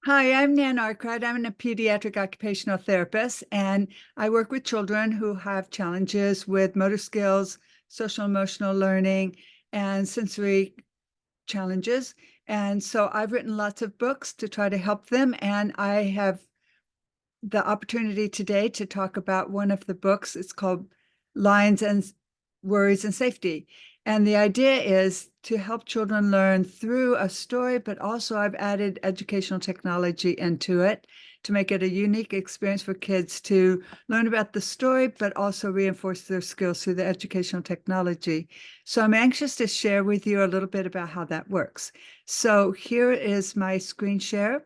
Hi, I'm Nan Arkwright. I'm a pediatric occupational therapist, and I work with children who have challenges with motor skills, social emotional learning, and sensory challenges. And so I've written lots of books to try to help them, and I have the opportunity today to talk about one of the books. It's called Lines and Worries and Safety. And the idea is to help children learn through a story, but also I've added educational technology into it to make it a unique experience for kids to learn about the story, but also reinforce their skills through the educational technology. So I'm anxious to share with you a little bit about how that works. So here is my screen share.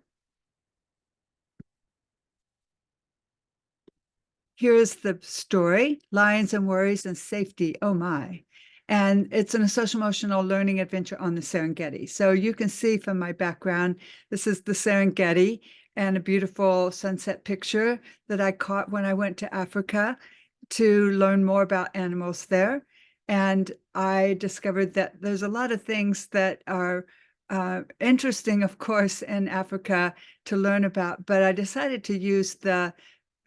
Here's the story, Lions and Worries and Safety. Oh my. And it's an social emotional learning adventure on the Serengeti. So you can see from my background, this is the Serengeti and a beautiful sunset picture that I caught when I went to Africa to learn more about animals there. And I discovered that there's a lot of things that are interesting, of course, in Africa to learn about, but I decided to use the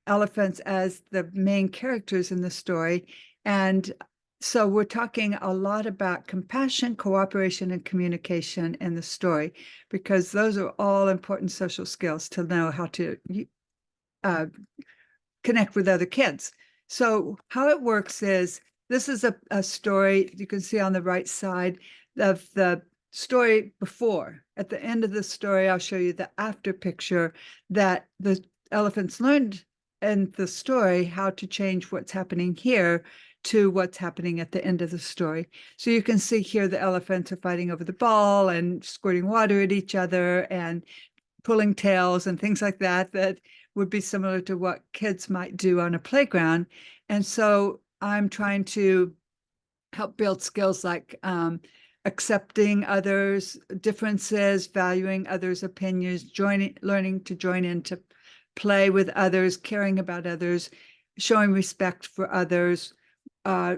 elephants as the main characters in the story. And so we're talking a lot about compassion, cooperation, and communication in the story, because those are all important social skills to know how to uh, connect with other kids. So how it works is, this is a story you can see on the right side of the story before. At the end of the story, I'll show you the after picture that the elephants learned in the story how to change what's happening here to what's happening at the end of the story. So you can see here the elephants are fighting over the ball and squirting water at each other and pulling tails and things like that, that would be similar to what kids might do on a playground. And so I'm trying to help build skills like accepting others' differences, valuing others' opinions, learning to join in to play with others, caring about others, showing respect for others,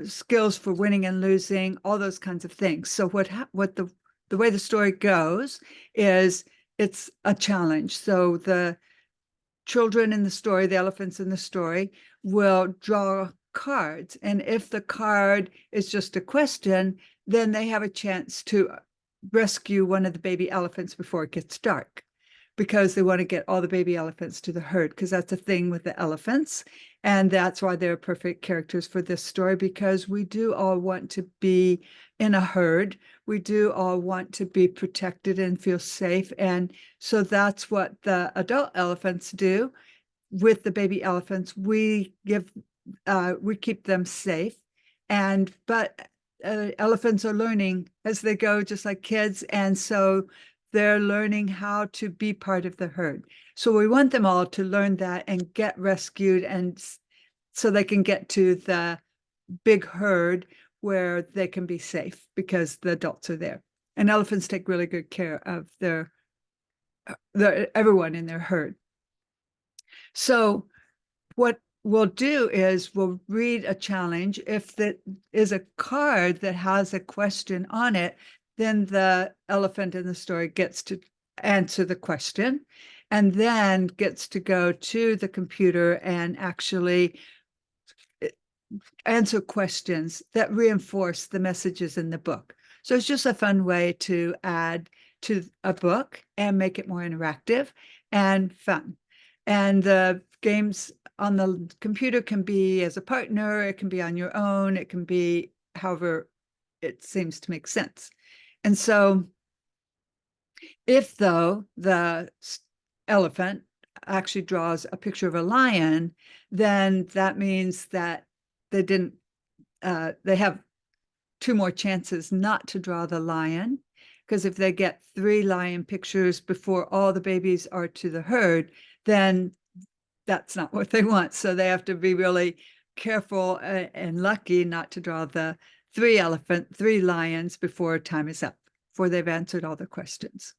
skills for winning and losing, all those kinds of things. So what the way the story goes is it's a challenge. So the children in the story, the elephants in the story, will draw cards. And if the card is just a question, then they have a chance to rescue one of the baby elephants before it gets dark, because they want to get all the baby elephants to the herd, because that's a thing with the elephants. And that's why they're perfect characters for this story, because we do all want to be in a herd. We do all want to be protected and feel safe. And so that's what the adult elephants do with the baby elephants. We keep them safe. But elephants are learning as they go, just like kids. And so they're learning how to be part of the herd. So we want them all to learn that and get rescued, and so they can get to the big herd where they can be safe because the adults are there. And elephants take really good care of everyone in their herd. So what we'll do is we'll read a challenge. If that is a card that has a question on it, then the elephant in the story gets to answer the question and then gets to go to the computer and actually answer questions that reinforce the messages in the book. So it's just a fun way to add to a book and make it more interactive and fun. And the games on the computer can be as a partner, it can be on your own, it can be however it seems to make sense. And so if, though, the elephant actually draws a picture of a lion, then that means that they didn't, they have two more chances not to draw the lion, because if they get 3 lion pictures before all the babies are to the herd, then that's not what they want. So they have to be really careful and lucky not to draw the 3 lions before time is up, before they've answered all the questions.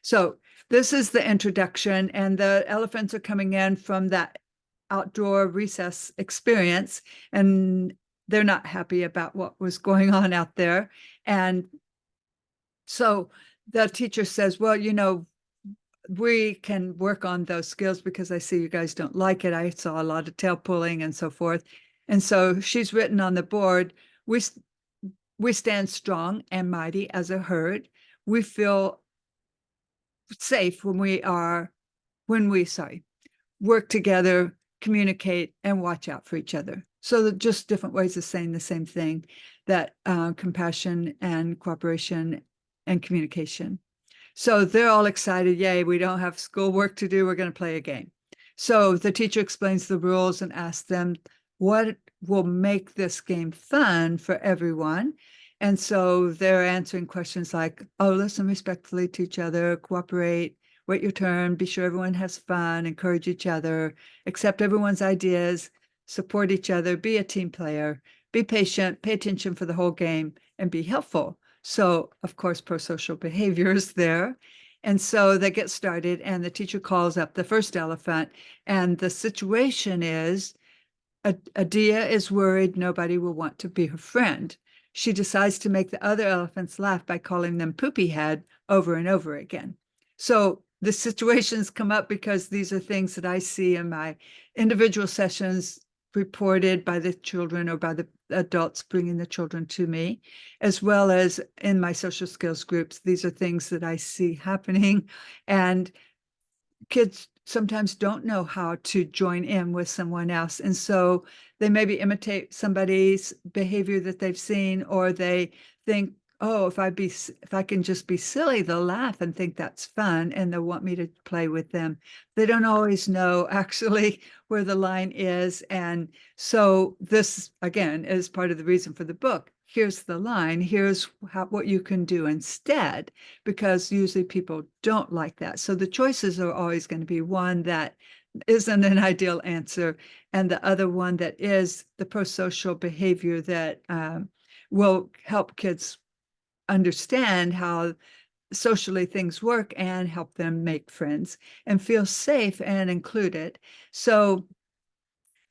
So this is the introduction, and the elephants are coming in from that outdoor recess experience, and they're not happy about what was going on out there. And so the teacher says, well, we can work on those skills because I see you guys don't like it. I saw a lot of tail pulling and so forth. And so she's written on the board, we stand strong and mighty as a herd. We feel safe when we work together, communicate, and watch out for each other. So just different ways of saying the same thing, that compassion and cooperation and communication. So they're all excited. Yay, we don't have schoolwork to do. We're going to play a game. So the teacher explains the rules and asks them what will make this game fun for everyone. And so they're answering questions like, oh, listen respectfully to each other, cooperate, wait your turn, be sure everyone has fun, encourage each other, accept everyone's ideas, support each other, be a team player, be patient, pay attention for the whole game, and be helpful. So, of course, pro-social behavior is there. And so they get started, and the teacher calls up the first elephant, and the situation is Adia is worried nobody will want to be her friend. She decides to make the other elephants laugh by calling them poopy head over and over again. So the situations come up because these are things that I see in my individual sessions reported by the children or by the adults bringing the children to me, as well as in my social skills groups. These are things that I see happening, and kids sometimes don't know how to join in with someone else. And so they maybe imitate somebody's behavior that they've seen, or they think, oh, if I can just be silly, they'll laugh and think that's fun and they'll want me to play with them. They don't always know actually where the line is. And so this, again, is part of the reason for the book. Here's the line. Here's what you can do instead, because usually people don't like that. So the choices are always going to be one that isn't an ideal answer, and the other one that is the pro-social behavior that will help kids understand how socially things work and help them make friends and feel safe and included. So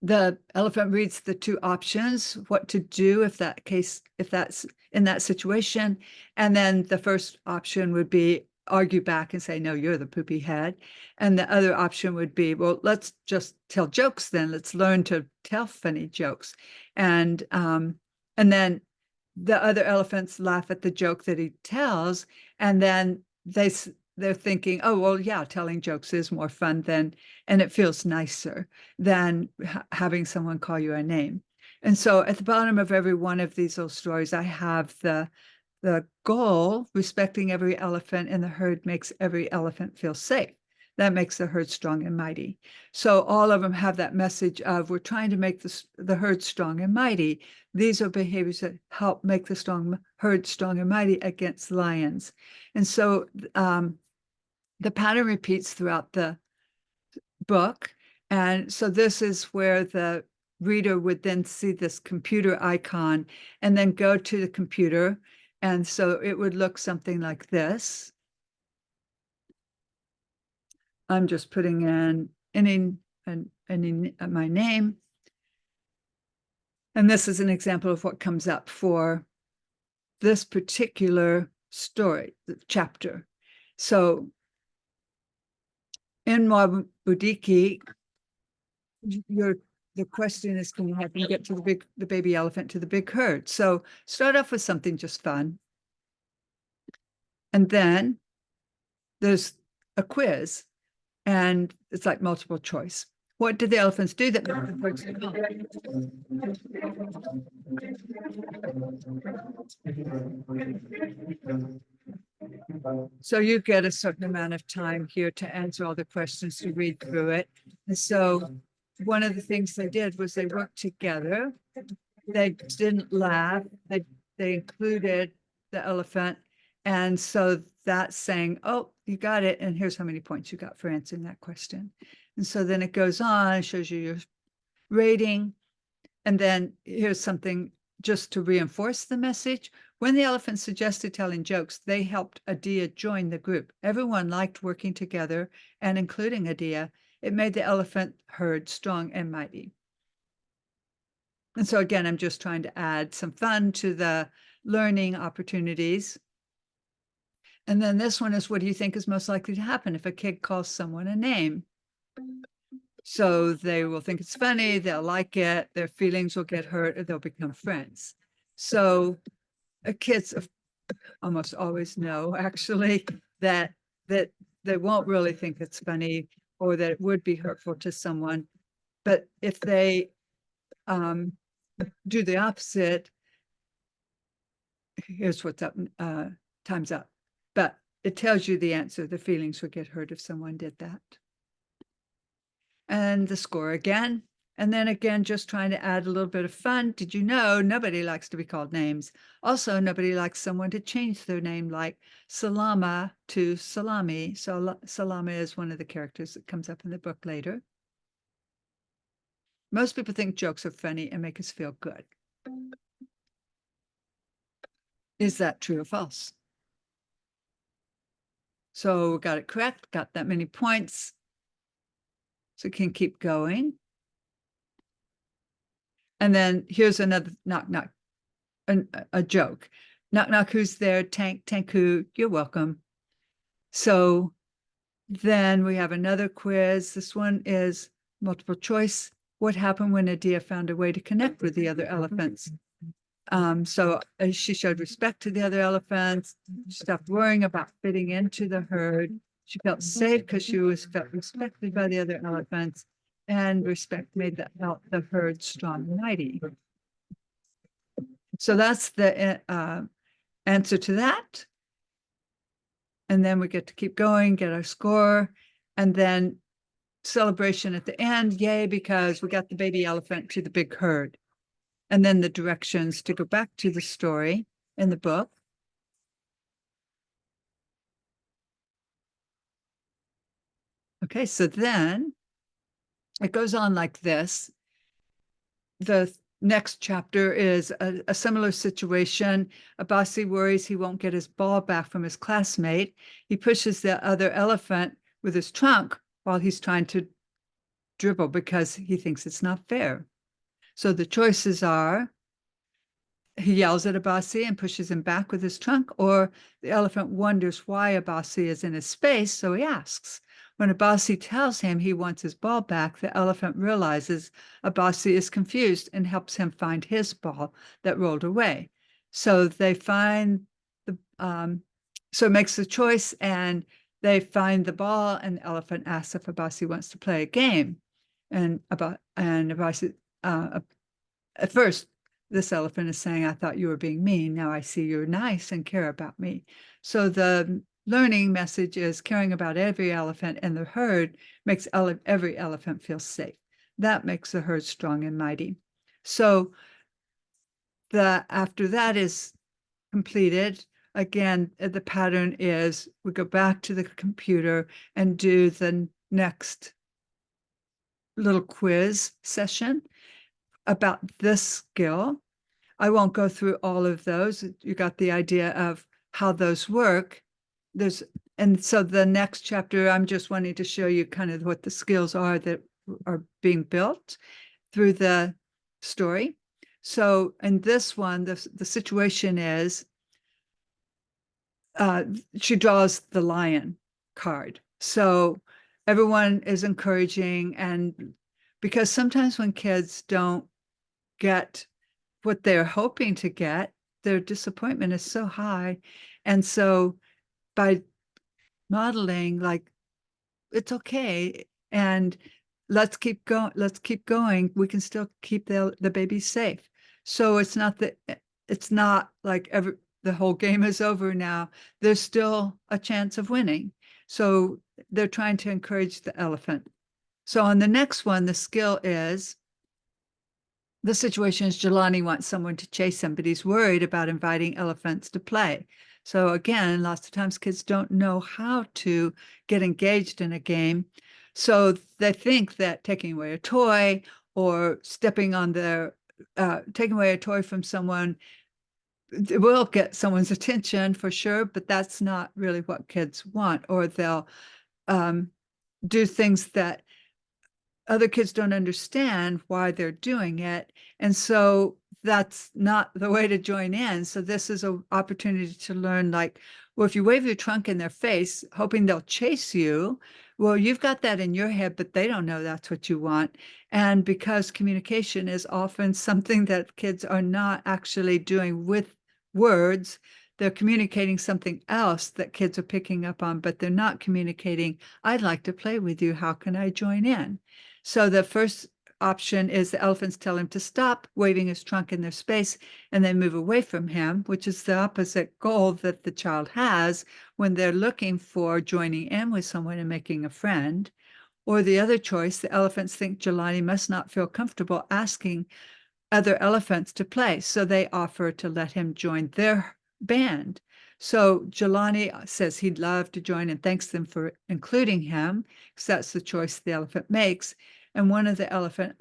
the elephant reads the two options, what to do if that's in that situation. And then the first option would be argue back and say, no, you're the poopy head. And the other option would be, well, let's just tell jokes then. Let's learn to tell funny jokes. And then the other elephants laugh at the joke that he tells, and then they're thinking, oh, well, yeah, telling jokes is more fun and it feels nicer than having someone call you a name. And so at the bottom of every one of these little stories, I have the goal: respecting every elephant in the herd makes every elephant feel safe. That makes the herd strong and mighty. So all of them have that message of, we're trying to make the herd strong and mighty. These are behaviors that help make the herd strong and mighty against lions. And so the pattern repeats throughout the book. And so this is where the reader would then see this computer icon and then go to the computer. And so it would look something like this. I'm just putting in my name. And this is an example of what comes up for this particular story, the chapter. So in Mwabudiki, the question is, can you help me get to the baby elephant to the big herd? So start off with something just fun. And then there's a quiz, and it's like multiple choice. What did the elephants do that made the herd strong? So you get a certain amount of time here to answer all the questions, to read through it. And so one of the things they did was they worked together. They didn't laugh. They included the elephant. And so that's saying, oh, you got it. And here's how many points you got for answering that question. And so then it goes on, shows you your rating. And then here's something just to reinforce the message. When the elephants suggested telling jokes, they helped Adia join the group. Everyone liked working together, and including Adia. It made the elephant herd strong and mighty. And so again, I'm just trying to add some fun to the learning opportunities. And then this one is, what do you think is most likely to happen if a kid calls someone a name? So they will think it's funny, they'll like it, their feelings will get hurt, or they'll become friends. So kids almost always know actually that they won't really think it's funny or that it would be hurtful to someone. But if they do the opposite, here's what's up, time's up. But it tells you the answer. The feelings would get hurt if someone did that. And the score again. And then again, just trying to add a little bit of fun. Did you know nobody likes to be called names? Also, nobody likes someone to change their name, like Salama to Salami. So Salama is one of the characters that comes up in the book later. Most people think jokes are funny and make us feel good. Is that true or false? So we got it correct, got that many points. So we can keep going. And then here's another knock, knock, a joke. Knock, knock, who's there? Tank, tank, who? You're welcome. So then we have another quiz. This one is multiple choice. What happened when Adia found a way to connect with the other elephants? So she showed respect to the other elephants. She stopped worrying about fitting into the herd. She felt safe because she felt respected by the other elephants, and respect made the herd strong and mighty. So that's the answer to that. And then we get to keep going, get our score, and then celebration at the end. Yay, because we got the baby elephant to the big herd. And then the directions to go back to the story in the book. Okay, so then it goes on like this. The next chapter is a similar situation. Abasi worries he won't get his ball back from his classmate. He pushes the other elephant with his trunk while he's trying to dribble because he thinks it's not fair. So the choices are, he yells at Abasi and pushes him back with his trunk, or the elephant wonders why Abasi is in his space, so he asks. When Abasi tells him he wants his ball back, the elephant realizes Abasi is confused and helps him find his ball that rolled away. So they find so it makes the choice and they find the ball, and the elephant asks if Abasi wants to play a game. And Abasi, at first, this elephant is saying, I thought you were being mean. Now I see you're nice and care about me. So the learning message is caring about every elephant in the herd makes every elephant feel safe. That makes the herd strong and mighty. So after that is completed, again, the pattern is we go back to the computer and do the next little quiz session about this skill. I won't go through all of those. You got the idea of how those work. And so the next chapter, I'm just wanting to show you kind of what the skills are that are being built through the story. So in this one, the situation is she draws the lion card. So everyone is encouraging, and because sometimes when kids don't get what they're hoping to get, their disappointment is so high. And so by modeling, like, it's okay, and let's keep going, we can still keep the baby safe. So it's not like the whole game is over now. There's still a chance of winning. So they're trying to encourage the elephant. So on the next one, the skill is, the situation is Jelani wants someone to chase him, but he's worried about inviting elephants to play. So again, lots of times kids don't know how to get engaged in a game. So they think that taking away a toy or taking away a toy from someone, it will get someone's attention for sure, but that's not really what kids want. Or they'll do things that other kids don't understand why they're doing it. And so that's not the way to join in. So this is an opportunity to learn, like, Well, if you wave your trunk in their face, hoping they'll chase you, well, you've got that in your head, but they don't know that's what you want. And because communication is often something that kids are not actually doing with words, they're communicating something else that kids are picking up on, but they're not communicating, I'd like to play with you. How can I join in? So the first option is the elephants tell him to stop waving his trunk in their space and then move away from him, which is the opposite goal that the child has when they're looking for joining in with someone and making a friend. Or the other choice, the elephants think Jelani must not feel comfortable asking other elephants to play, so they offer to let him join their band. So Jelani says he'd love to join and thanks them for including him, because that's the choice the elephant makes. And one of the elephants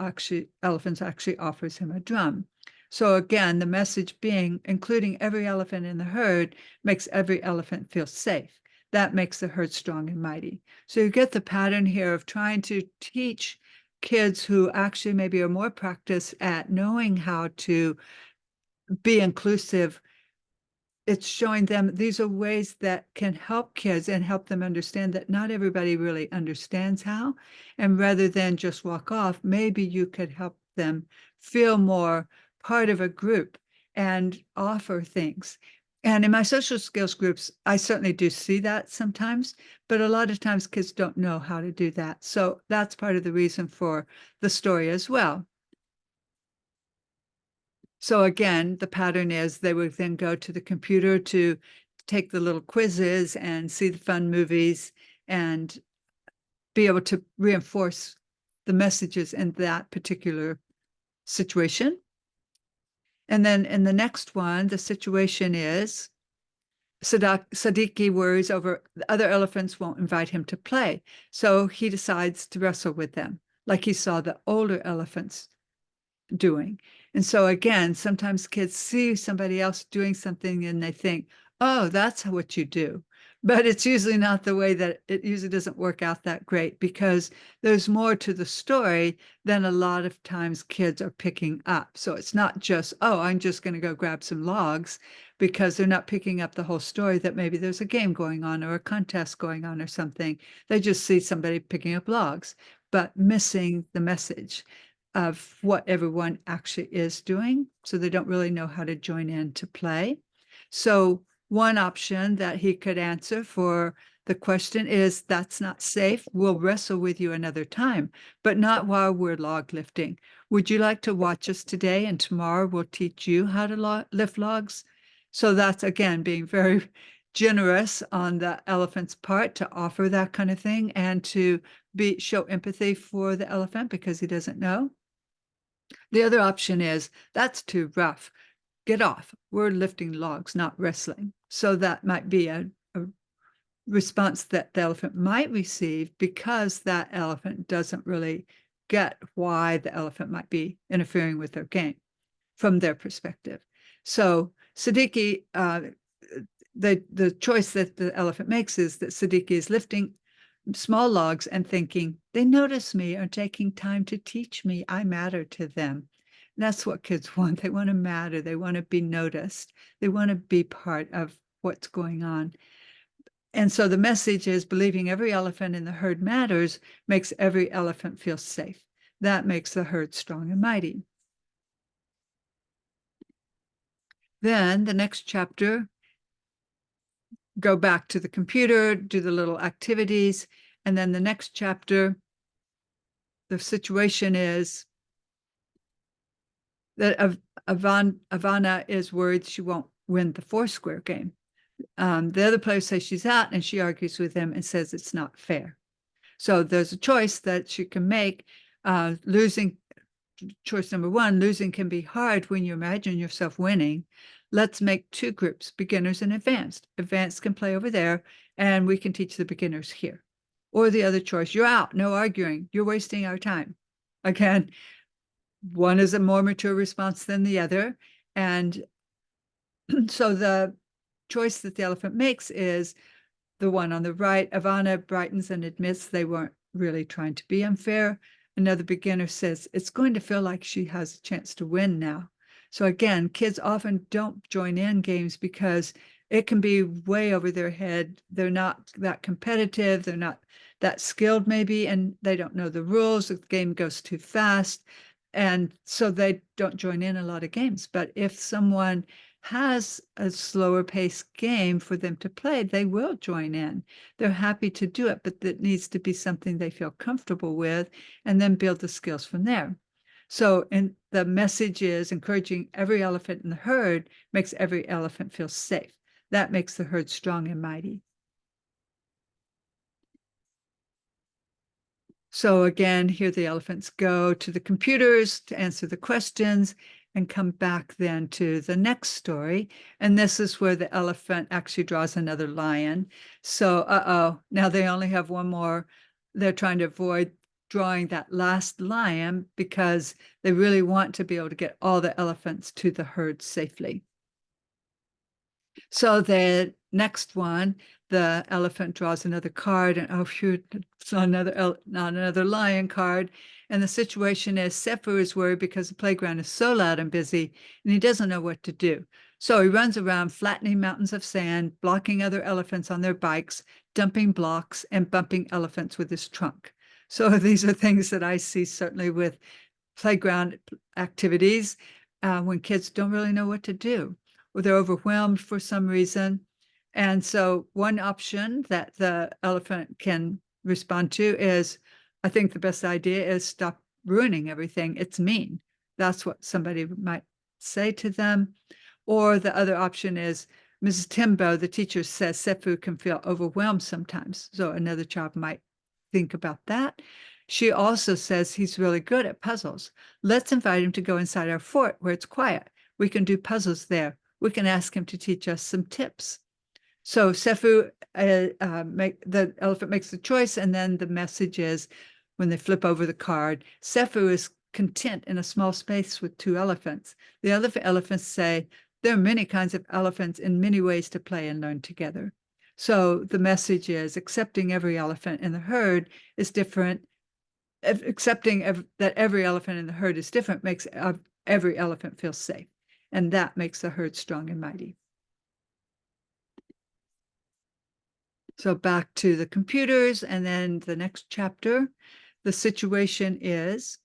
actually offers him a drum. So again, the message being including every elephant in the herd makes every elephant feel safe. That makes the herd strong and mighty. So you get the pattern here of trying to teach kids who actually maybe are more practiced at knowing how to be inclusive. It's showing them these are ways that can help kids and help them understand that not everybody really understands how. And rather than just walk off, maybe you could help them feel more part of a group and offer things. And in my social skills groups, I certainly do see that sometimes, but a lot of times kids don't know how to do that. So that's part of the reason for the story as well. So again, the pattern is they would then go to the computer to take the little quizzes and see the fun movies and be able to reinforce the messages in that particular situation. And then in the next one, the situation is Sadiki worries over the other elephants won't invite him to play. So he decides to wrestle with them, like he saw the older elephants doing. And so again, sometimes kids see somebody else doing something and they think, oh, that's what you do. But it's usually not the way that it usually doesn't work out that great because there's more to the story than a lot of times kids are picking up. So it's not just, oh, I'm just going to go grab some logs because they're not picking up the whole story that maybe there's a game going on or a contest going on or something. They just see somebody picking up logs, but missing the message of what everyone actually is doing. So they don't really know how to join in to play. So one option that he could answer for the question is, that's not safe. We'll wrestle with you another time, but not while we're log lifting. Would you like to watch us today and tomorrow we'll teach you how to lift logs? So that's, again, being very generous on the elephant's part to offer that kind of thing and to show empathy for the elephant because he doesn't know. The other option is, that's too rough. Get off. We're lifting logs, not wrestling. So that might be a response that the elephant might receive because that elephant doesn't really get why the elephant might be interfering with their game from their perspective. So Siddiqui, the choice that the elephant makes is that Siddiqui is lifting small logs and thinking, they notice me, are taking time to teach me, I matter to them. And that's what kids want. They want to matter. They want to be noticed. They want to be part of what's going on. And so the message is believing every elephant in the herd matters makes every elephant feel safe. That makes the herd strong and mighty. Then the next chapter, go back to the computer, do the little activities. And then the next chapter, the situation is that Ivana is worried she won't win the Foursquare game. The other players say she's out and she argues with him and says it's not fair. So there's a choice that she can make. Choice number one, losing can be hard when you imagine yourself winning. Let's make two groups, beginners and advanced. Advanced can play over there and we can teach the beginners here. Or the other choice, you're out, no arguing, you're wasting our time. Again, one is a more mature response than the other. And so the choice that the elephant makes is the one on the right. Ivana brightens and admits they weren't really trying to be unfair. Another beginner says, it's going to feel like she has a chance to win now. So again, kids often don't join in games because it can be way over their head. They're not that competitive. They're not that skilled maybe, and they don't know the rules. The game goes too fast. And so they don't join in a lot of games. But if someone has a slower paced game for them to play, they will join in. They're happy to do it, but that needs to be something they feel comfortable with and then build the skills from there. So, and the message is encouraging every elephant in the herd makes every elephant feel safe. That makes the herd strong and mighty. So again, here the elephants go to the computers to answer the questions and come back then to the next story. And this is where the elephant actually draws another lion. So, now they only have one more. They're trying to avoid drawing that last lion because they really want to be able to get all the elephants to the herd safely. So the next one, the elephant draws another card, and oh shoot, it's not another lion card. And the situation is Sefu is worried because the playground is so loud and busy, and he doesn't know what to do. So he runs around flattening mountains of sand, blocking other elephants on their bikes, dumping blocks, and bumping elephants with his trunk. So these are things that I see certainly with playground activities when kids don't really know what to do, or they're overwhelmed for some reason. And so one option that the elephant can respond to is, I think the best idea is stop ruining everything. It's mean. That's what somebody might say to them. Or the other option is, Mrs. Timbo, the teacher, says Sefu can feel overwhelmed sometimes. So another child might think about that. She also says he's really good at puzzles. Let's invite him to go inside our fort where it's quiet. We can do puzzles there. We can ask him to teach us some tips. So Sefu, the elephant makes the choice, and then the message is, when they flip over the card, Sefu is content in a small space with two elephants. The other elephants say, there are many kinds of elephants and many ways to play and learn together. So the message is accepting every elephant in the herd is different. Accepting that every elephant in the herd is different makes every elephant feel safe. And that makes the herd strong and mighty. So back to the computers, and then the next chapter, the situation is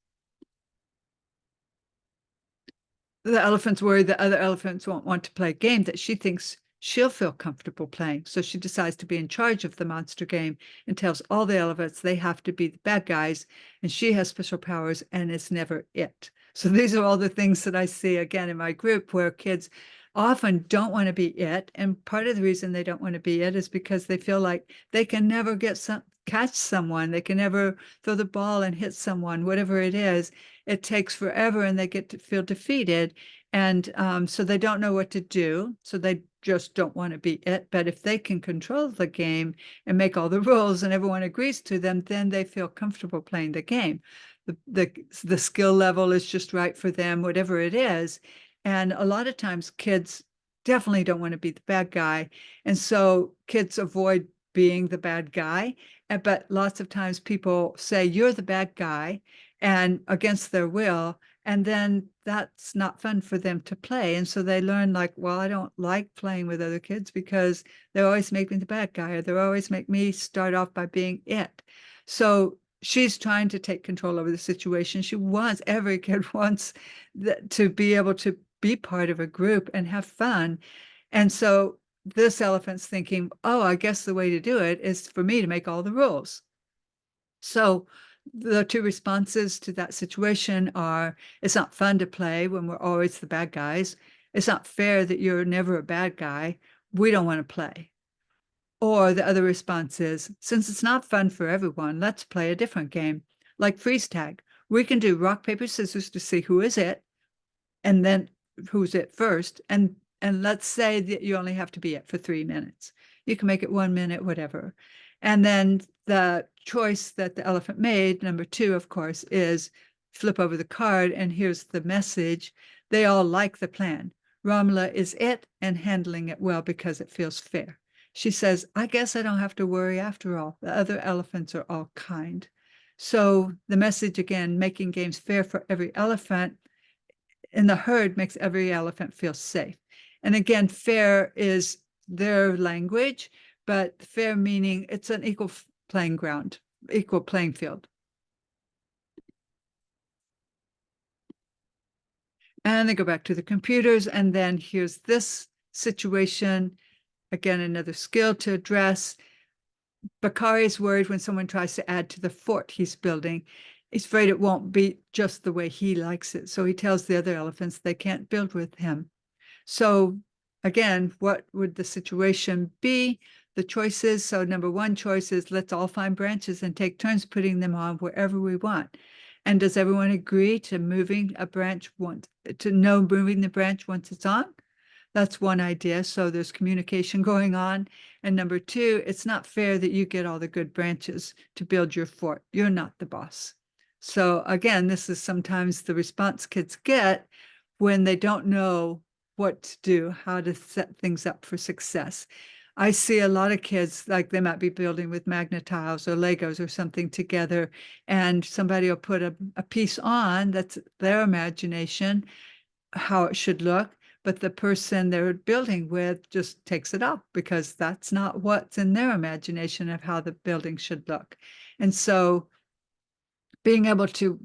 the elephant's worried that other elephants won't want to play a game that she thinks she'll feel comfortable playing. So she decides to be in charge of the monster game and tells all the elephants they have to be the bad guys, and she has special powers and it's never it. So these are all the things that I see again in my group where kids often don't want to be it. And part of the reason they don't want to be it is because they feel like they can never catch someone. They can never throw the ball and hit someone, whatever it is. It takes forever and they get to feel defeated. And so they don't know what to do. So they just don't want to be it. But if they can control the game and make all the rules and everyone agrees to them, then they feel comfortable playing the game. The skill level is just right for them, whatever it is. And a lot of times kids definitely don't want to be the bad guy. And so kids avoid being the bad guy. But lots of times people say, you're the bad guy, and against their will. And then that's not fun for them to play. And so they learn like, well, I don't like playing with other kids because they always make me the bad guy, or they always make me start off by being it. So she's trying to take control over the situation. Every kid wants to be able to be part of a group and have fun. And so this elephant's thinking, oh, I guess the way to do it is for me to make all the rules. So the two responses to that situation are, it's not fun to play when we're always the bad guys. It's not fair that you're never a bad guy. We don't want to play. Or the other response is, since it's not fun for everyone, let's play a different game, like freeze tag. We can do rock, paper, scissors to see who is it, and then who's it first. And let's say that you only have to be it for 3 minutes. You can make it 1 minute, whatever. And then the choice that the elephant made, number 2, of course, is flip over the card, and here's the message. They all like the plan. Ramla is it and handling it well because it feels fair. She says, I guess I don't have to worry after all. The other elephants are all kind. So the message again, making games fair for every elephant in the herd makes every elephant feel safe. And again, fair is their language, but fair meaning it's an equal playing ground, equal playing field. And they go back to the computers, and then here's this situation. Again, another skill to address. Bakari is worried when someone tries to add to the fort he's building. He's afraid it won't be just the way he likes it. So he tells the other elephants they can't build with him. So again, what would the situation be? The choices. So number one choice is let's all find branches and take turns putting them on wherever we want. And does everyone agree to moving a branch once, to no moving the branch once it's on? That's one idea. So there's communication going on. And number two, it's not fair that you get all the good branches to build your fort. You're not the boss. So again, this is sometimes the response kids get when they don't know what to do, how to set things up for success. I see a lot of kids, like they might be building with magnet tiles or Legos or something together, and somebody will put a piece on that's their imagination, how it should look, but the person they're building with just takes it off because that's not what's in their imagination of how the building should look. And so being able to,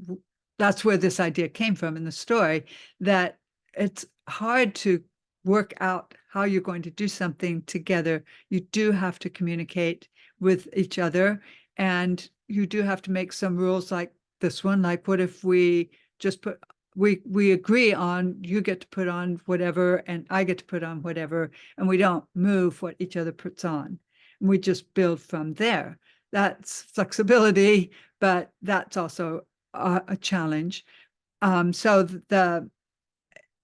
that's where this idea came from in the story, that it's hard to work out how you're going to do something together. You do have to communicate with each other, and you do have to make some rules like this one, like what if we just put, we agree on you get to put on whatever and I get to put on whatever, and we don't move what each other puts on. And we just build from there. That's flexibility, but that's also a challenge. So the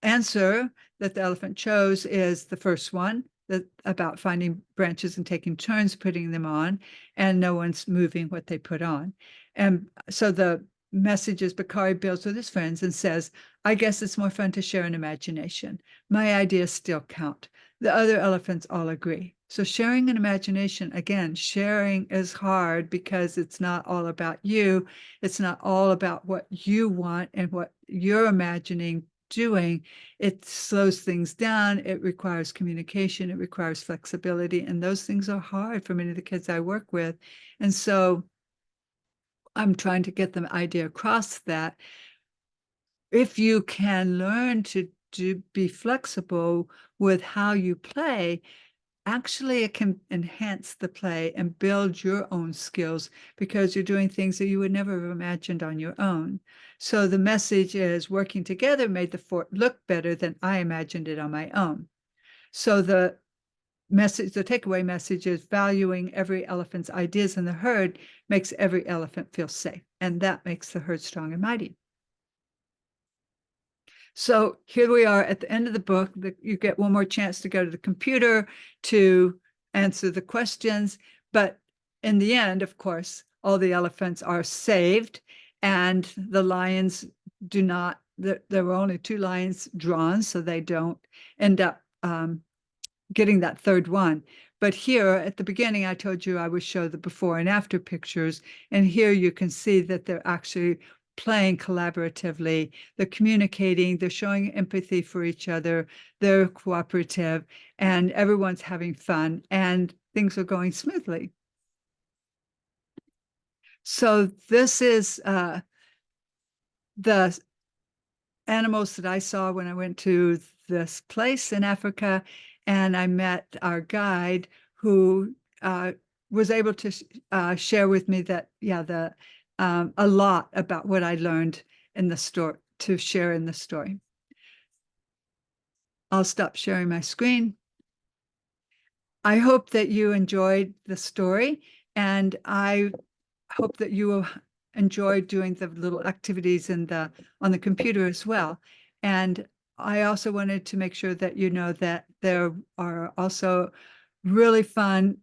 answer that the elephant chose is the first one, that about finding branches and taking turns putting them on, and no one's moving what they put on. And so the message is Bakari builds with his friends and says, I guess it's more fun to share an imagination. My ideas still count. The other elephants all agree. So sharing an imagination, again, sharing is hard because it's not all about you. It's not all about what you want and what you're imagining doing. It slows things down. It requires communication. It requires flexibility. And those things are hard for many of the kids I work with. And so I'm trying to get the idea across that if you can learn to be flexible with how you play, actually it can enhance the play and build your own skills because you're doing things that you would never have imagined on your own. So the message is working together made the fort look better than I imagined it on my own. So the message, the takeaway message is valuing every elephant's ideas in the herd makes every elephant feel safe, and that makes the herd strong and mighty. So here we are at the end of the book. You get one more chance to go to the computer to answer the questions. But in the end, of course, all the elephants are saved, and the lions do not, there were only 2 lions drawn, so they don't end up getting that third one. But here at the beginning, I told you I would show the before and after pictures. And here you can see that they're actually playing collaboratively, they're communicating, they're showing empathy for each other, they're cooperative, and everyone's having fun, and things are going smoothly. So this is the animals that I saw when I went to this place in Africa, and I met our guide who was able to share with me that, yeah, a lot about what I learned in the story to share in the story. I'll stop sharing my screen. I hope that you enjoyed the story, and I hope that you will enjoy doing the little activities on the computer as well. And I also wanted to make sure that you know that there are also really fun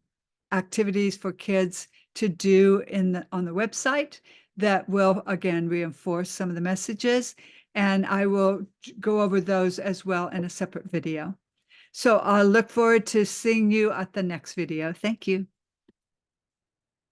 activities for kids to do on the website that will again reinforce some of the messages. And I will go over those as well in a separate video. So I'll look forward to seeing you at the next video. Thank you.